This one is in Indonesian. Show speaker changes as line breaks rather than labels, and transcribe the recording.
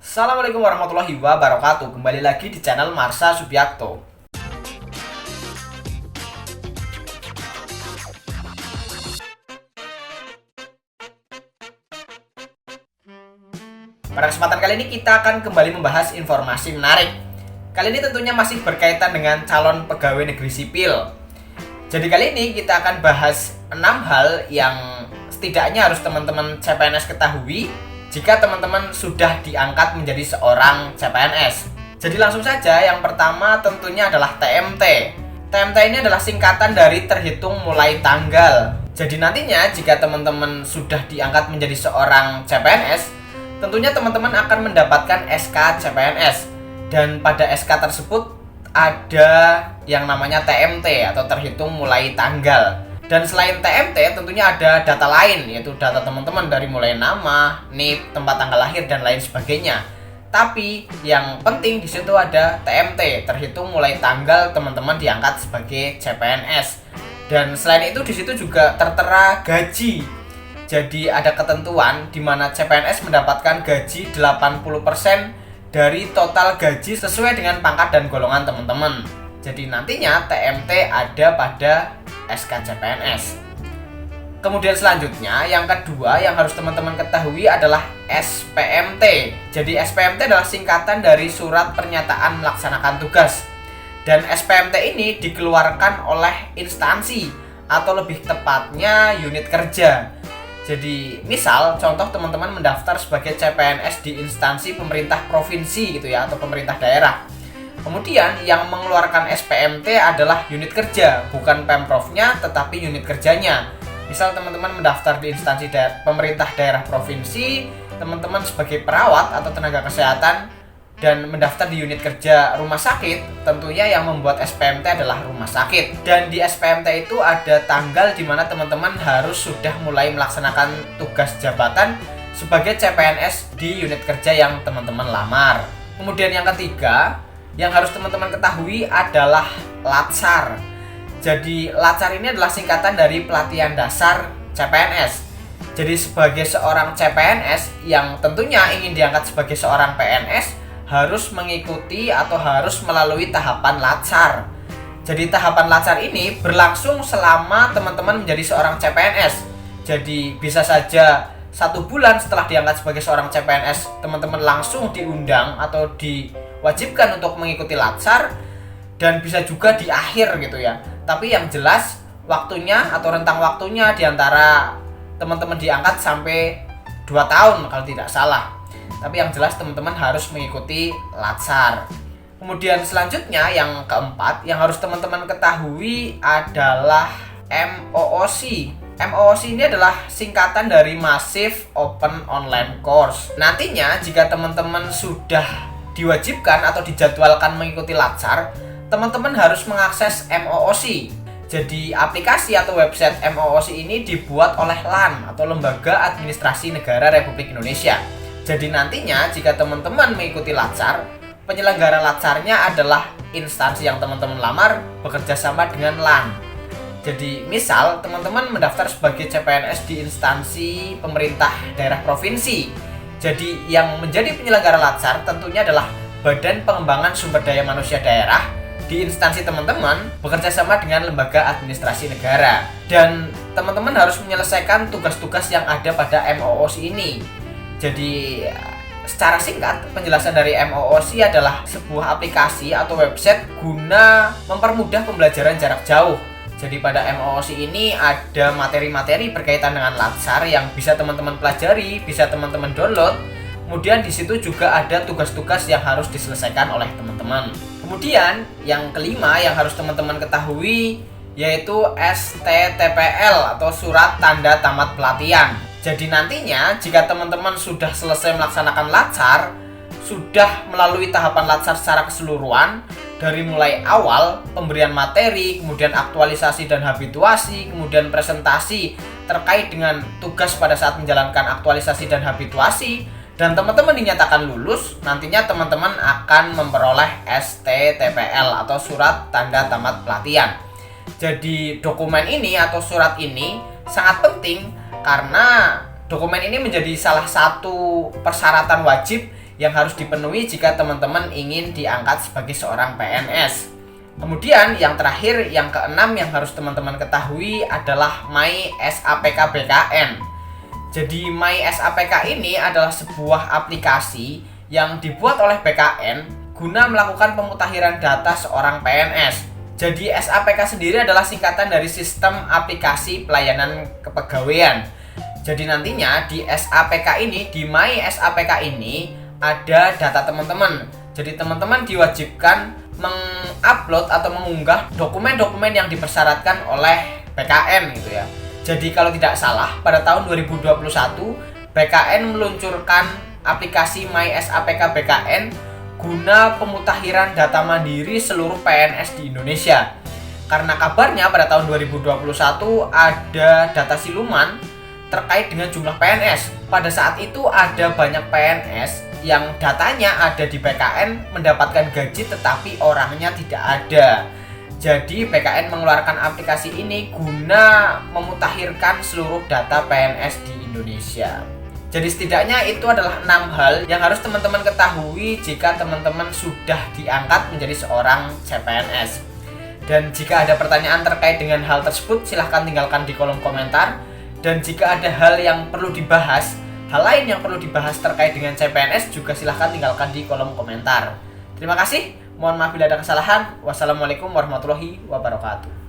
Assalamualaikum warahmatullahi wabarakatuh. Kembali lagi di channel Marsha Subiakto. Pada kesempatan kali ini kita akan kembali membahas informasi menarik. Kali ini tentunya masih berkaitan dengan calon pegawai negeri sipil. Jadi kali ini kita akan bahas 6 hal yang setidaknya harus teman-teman CPNS ketahui jika teman-teman sudah diangkat menjadi seorang CPNS. Jadi langsung saja, yang pertama tentunya adalah TMT. TMT ini adalah singkatan dari terhitung mulai tanggal. Jadi nantinya jika teman-teman sudah diangkat menjadi seorang CPNS, tentunya teman-teman akan mendapatkan SK CPNS. Dan pada SK tersebut ada yang namanya TMT atau terhitung mulai tanggal. Dan selain TMT tentunya ada data lain, yaitu data teman-teman dari mulai nama, NIP, tempat tanggal lahir dan lain sebagainya. Tapi yang penting di situ ada TMT, terhitung mulai tanggal teman-teman diangkat sebagai CPNS. Dan selain itu di situ juga tertera gaji. Jadi ada ketentuan di mana CPNS mendapatkan gaji 80% dari total gaji sesuai dengan pangkat dan golongan teman-teman. Jadi nantinya TMT ada pada SK CPNS. Kemudian selanjutnya yang kedua yang harus teman-teman ketahui adalah SPMT. Jadi SPMT adalah singkatan dari surat pernyataan melaksanakan tugas. Dan SPMT ini dikeluarkan oleh instansi atau lebih tepatnya unit kerja. Jadi misal contoh teman-teman mendaftar sebagai CPNS di instansi pemerintah provinsi gitu ya, atau pemerintah daerah. Kemudian yang mengeluarkan SPMT adalah unit kerja, bukan Pemprovnya tetapi unit kerjanya. Misal teman-teman mendaftar di instansi pemerintah daerah provinsi, teman-teman sebagai perawat atau tenaga kesehatan dan mendaftar di unit kerja rumah sakit, tentunya yang membuat SPMT adalah rumah sakit. Dan di SPMT itu ada tanggal di mana teman-teman harus sudah mulai melaksanakan tugas jabatan sebagai CPNS di unit kerja yang teman-teman lamar. Kemudian yang ketiga yang harus teman-teman ketahui adalah LATSAR. Jadi LATSAR ini adalah singkatan dari pelatihan dasar CPNS. Jadi sebagai seorang CPNS yang tentunya ingin diangkat sebagai seorang PNS harus mengikuti atau harus melalui tahapan LATSAR. Jadi tahapan LATSAR ini berlangsung selama teman-teman menjadi seorang CPNS. Jadi bisa saja 1 bulan setelah diangkat sebagai seorang CPNS teman-teman langsung diundang atau diwajibkan untuk mengikuti LATSAR, dan bisa juga di akhir gitu ya. Tapi yang jelas waktunya atau rentang waktunya diantara teman-teman diangkat sampai 2 tahun kalau tidak salah. Tapi yang jelas teman-teman harus mengikuti LATSAR. Kemudian selanjutnya yang keempat yang harus teman-teman ketahui adalah MOOC. MOOC ini adalah singkatan dari Massive Open Online Course. Nantinya jika teman-teman sudah diwajibkan atau dijadwalkan mengikuti LATSAR, teman-teman harus mengakses MOOC. Jadi aplikasi atau website MOOC ini dibuat oleh LAN atau Lembaga Administrasi Negara Republik Indonesia. Jadi nantinya jika teman-teman mengikuti LATSAR, penyelenggara LATSAR-nya adalah instansi yang teman-teman lamar bekerja sama dengan LAN. Jadi misal teman-teman mendaftar sebagai CPNS di instansi pemerintah daerah provinsi. Jadi yang menjadi penyelenggara LATSAR tentunya adalah Badan Pengembangan Sumber Daya Manusia Daerah di instansi teman-teman bekerja sama dengan Lembaga Administrasi Negara. Dan teman-teman harus menyelesaikan tugas-tugas yang ada pada MOOC ini. Jadi secara singkat penjelasan dari MOOC adalah sebuah aplikasi atau website guna mempermudah pembelajaran jarak jauh. Jadi pada MOOC ini ada materi-materi berkaitan dengan LATSAR yang bisa teman-teman pelajari, bisa teman-teman download. Kemudian di situ juga ada tugas-tugas yang harus diselesaikan oleh teman-teman. Kemudian yang kelima yang harus teman-teman ketahui yaitu STTPL atau Surat Tanda Tamat Pelatihan. Jadi nantinya jika teman-teman sudah selesai melaksanakan LATSAR, sudah melalui tahapan LATSAR secara keseluruhan, dari mulai awal pemberian materi, kemudian aktualisasi dan habituasi, kemudian presentasi terkait dengan tugas pada saat menjalankan aktualisasi dan habituasi, dan teman-teman dinyatakan lulus, nantinya teman-teman akan memperoleh STTPL atau Surat Tanda Tamat Pelatihan. Jadi dokumen ini atau surat ini sangat penting karena dokumen ini menjadi salah satu persyaratan wajib yang harus dipenuhi jika teman-teman ingin diangkat sebagai seorang PNS. Kemudian yang terakhir, yang keenam yang harus teman-teman ketahui adalah My SAPK BKN. Jadi My SAPK ini adalah sebuah aplikasi yang dibuat oleh BKN guna melakukan pemutakhiran data seorang PNS. Jadi SAPK sendiri adalah singkatan dari Sistem Aplikasi Pelayanan Kepegawaian. Jadi nantinya di SAPK ini, di My SAPK ini ada data teman-teman. Jadi teman-teman diwajibkan mengupload atau mengunggah dokumen-dokumen yang dipersyaratkan oleh BKN gitu ya. Jadi kalau tidak salah pada tahun 2021 BKN meluncurkan aplikasi My SAPK BKN guna pemutakhiran data mandiri seluruh PNS di Indonesia. Karena kabarnya pada tahun 2021 ada data siluman terkait dengan jumlah PNS. Pada saat itu ada banyak PNS yang datanya ada di BKN mendapatkan gaji tetapi orangnya tidak ada. Jadi BKN mengeluarkan aplikasi ini guna memutakhirkan seluruh data PNS di Indonesia. Jadi setidaknya itu adalah 6 hal yang harus teman-teman ketahui jika teman-teman sudah diangkat menjadi seorang CPNS. Dan jika ada pertanyaan terkait dengan hal tersebut, silahkan tinggalkan di kolom komentar. Dan jika ada hal yang perlu dibahas, hal lain yang perlu dibahas terkait dengan CPNS juga silahkan tinggalkan di kolom komentar. Terima kasih, mohon maaf bila ada kesalahan. Wassalamualaikum warahmatullahi wabarakatuh.